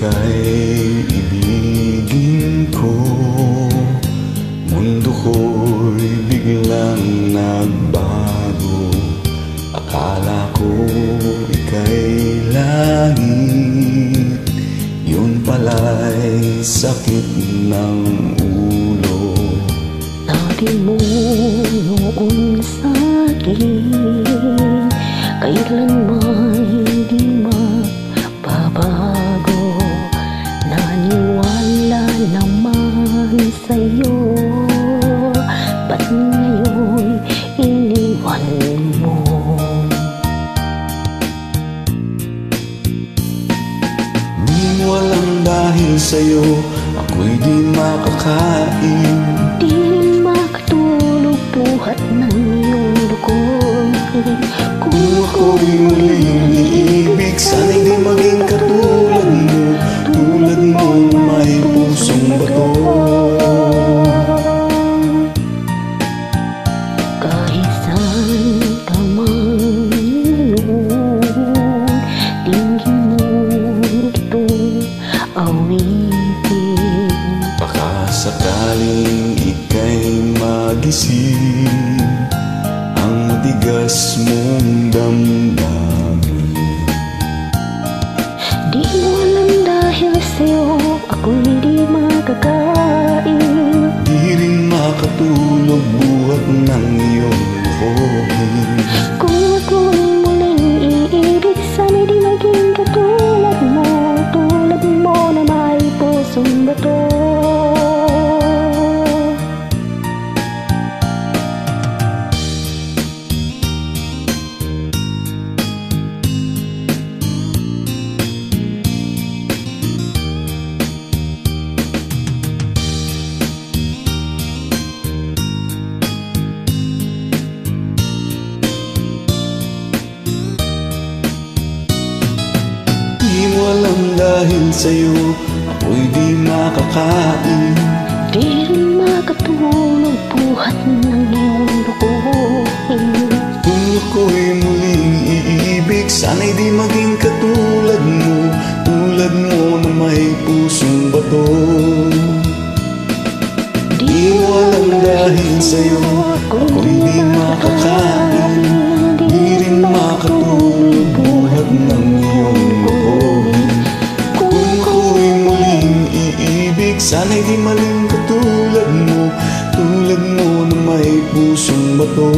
ika'y ibigin ko, mundo ko'y biglang nagbago. Akala ko ika'y langit, yun pala'y sakit ng ulo. Sabi mo noon sa'kin, kailanman hindi magbabago. Naniwala naman sa'yo, ba't ngayon iniwan mo? Di walang dahil sa'yo, ako'y di makakain. Di rin makatulog buhat ng iyong lukong. Kung ako'y muling iibig, sana'y di maging katulad mo, tulad mo na may pusong bato. Kahit saan ka man ngayon, tingin mo itong awitin. Baka sakaling ika'y magising, ang matigas mong damdamin. Di mo alam dahil sa'yo, ako'y hindi makakain. Di rin makatulog buhat ng iyong buhok. Kung ako'y muling iibig, sana'y di maging katulad mo na may pusong bato. Di mo alam dahil sa'yo, ako'y di makakain. Di rin makatulog buhat ng iyong lukuhin. Kung ako'y muling iibig, sana'y di maging katulad mo, tulad mo na may pusong bato. Di mo alam dahil sa'yo, ako'y di makakain. Di rin makatulog buhat ng iyong lukuhin. Kung ako'y muling iibig, sana'y di maling katulad mo, tulad mo na may pusong bato.